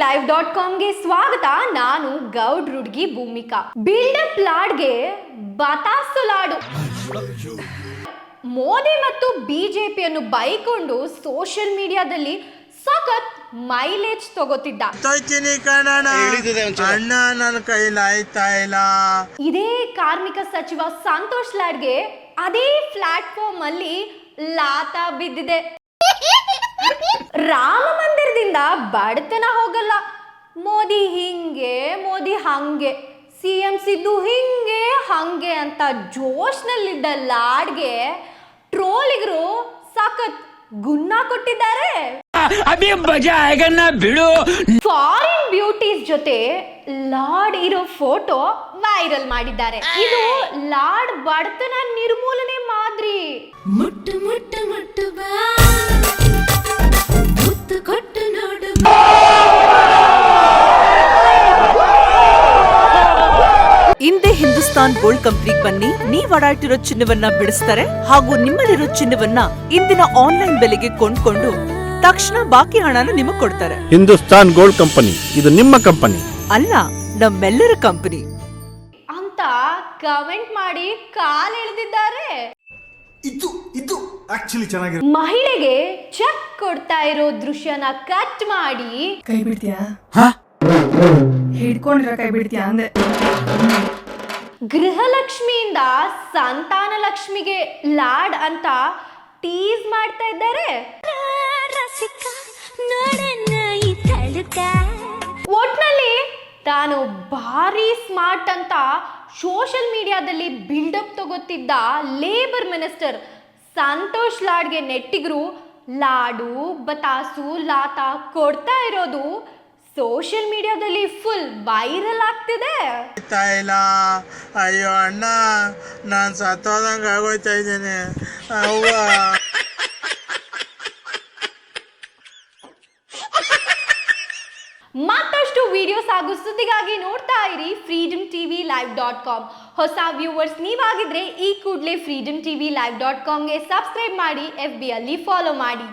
live.comಗೆ ಸ್ವಾಗತ. ನಾನು ಗೌಡ್ ಹುಡುಗಿ ಭೂಮಿಕಾ. ಬಿಲ್ಡಪ್ ಲಾಡ್ಗೆ ಬತಾಸು ಲಾಡು. ಮೋದಿ ಮತ್ತು ಬಿಜೆಪಿಯನ್ನು ಬೈಕೊಂಡು ಸೋಷಿಯಲ್ ಮೀಡಿಯಾದಲ್ಲಿ ಸಖತ್ ಮೈಲೇಜ್ ತಗೋತಿದ್ದ. ಇದೇ ಕಾರ್ಮಿಕ ಸಚಿವ ಸಂತೋಷ್ ಲಾಡ್ಗೆ ಅದೇ ಪ್ಲಾಟ್ಫಾರ್ಮ್ ಅಲ್ಲಿ ಲಾತ ಬಿದ್ದಿದೆ. ರಾಮ ಮಂದಿರದಿಂದ ಬಡತನ ಹೋಗಲ್ಲ, ಮೋದಿ ಹಿಂಗೆ ಮೋದಿ ಹಂಗೆ, ಸಿಎಂ ಸಿದ್ದು ಹಿಂಗೆ ಹಂಗೆ ಅಂತ ಜೋಶ್ನಲ್ಲಿದ್ದ ಲಾಡ್ಗೆ ಟ್ರೋಲಿಗರು ಸಖತ್ ಗುನ್ನ ಕೊಟ್ಟಿದ್ದಾರೆ. ಫಾರಿನ್ ಬ್ಯೂಟೀಸ್ ಜೊತೆ ಲಾರ್ಡ್ ಇರೋ ಫೋಟೋ ವೈರಲ್ ಮಾಡಿದ್ದಾರೆ. ಇದು ಲಾರ್ಡ್ ಬಡತನ ನಿರ್ಮೂಲನೆ ಮಾದರಿ. ಮುಟ್ಟು ಮುಟ್ಟು ಮುಟ್ಟು ಬಾ, ಮುತ್ತು ಕೊಟ್ಟು ನೋಡು. ಇಂದೇ ಹಿಂದೂಸ್ತಾನ್ ಗೋಲ್ಡ್ ಕಂಪನಿಗೆ ಬನ್ನಿ. ನೀವ್ ಓಡಾಡ್ತಿರೋ ಚಿನ್ನವನ್ನ ಬಿಡಿಸ್ತಾರೆ ಹಾಗೂ ನಿಮ್ಮಲ್ಲಿರೋ ಚಿನ್ನವನ್ನ ಇಂದಿನ ಆನ್ಲೈನ್ ಬೆಲೆಗೆ ಕೊಂಡ್ಕೊಂಡು ತಕ್ಷಣ ಬಾಕಿ ಹಣನ ನಿಮಗ್ ಕೊಡ್ತಾರೆ. ಹಿಂದೂಸ್ತಾನ್ ಗೋಲ್ಡ್ ಕಂಪನಿ, ಇದು ನಿಮ್ಮ ಕಂಪನಿ ಅಲ್ಲ, ನಮ್ಮೆಲ್ಲರ ಕಂಪನಿ ಅಂತ ಕಮೆಂಟ್ ಮಾಡಿ ಕಾಲ್ ಎಳೆದಿದ್ದಾರೆ. ಇದು ಆಕ್ಚುಲಿ ಚೆನ್ನಾಗಿದೆ. ಮಹಿಳೆಗೆ ಚೆಕ್ ಕೊಡ್ತಾ ಇರೋ ದೃಶ್ಯನ ಕಟ್ ಮಾಡಿ ಕೈ ಬಿಡ್ತೀಯಾ, ಹಿಡ್ಕೊಂಡಿರೋ ಕೈ ಬಿಡ್ತೀಯಾ ಅಂದೆ. ಗೃಹಲಕ್ಷ್ಮಿಯಿಂದ ಸಂತಾನ ಲಕ್ಷ್ಮಿಗೆ ಲಾಡ್ ಅಂತ ಟೀಸ್ ಮಾಡ್ತಾ ಇದ್ದಾರೆ. ಒಟ್ನಲ್ಲಿ ತಾನು ಭಾರಿ ಸ್ಮಾರ್ಟ್ ಅಂತ ಸೋಷಿಯಲ್ ಮೀಡಿಯಾದಲ್ಲಿ ಬಿಲ್ಡಪ್ ತಗೋತಿದ್ದ ಲೇಬರ್ ಮಿನಿಸ್ಟರ್ ಸಂತೋಷ್ ಲಾಡ್ಗೆ ನೆಟ್ಟಿಗರು ಲಾಡು ಬತಾಸು ಲಾತ ಕೊಡ್ತಾ ಇರೋದು ಸೋಷಿಯಲ್ ಮೀಡಿಯಾದಲ್ಲಿ ಫುಲ್ ವೈರಲ್ ಆಗ್ತಿದೆ. ಅಯ್ಯೋ ಅಣ್ಣ, ನಾನು ಸತ್ತೋದಂಗೆ ಆಗೋಯ್ತಾ ಇದ್ದೇನೆ. ಮತ್ತಷ್ಟು ವಿಡಿಯೋಸ್ ಹಾಗೂ ಸುದ್ದಿಗಾಗಿ ನೋಡ್ತಾ ಇರಿ freedomtvlive.com. ಹೊಸ ವ್ಯೂವರ್ಸ್ ನೀವಾಗಿದ್ರೆ ಈ ಕೂಡಲೇ freedomtvlive.comಗೆ ಸಬ್ಸ್ಕ್ರೈಬ್ ಮಾಡಿ, FB ಅಲ್ಲಿ ಫಾಲೋ ಮಾಡಿ.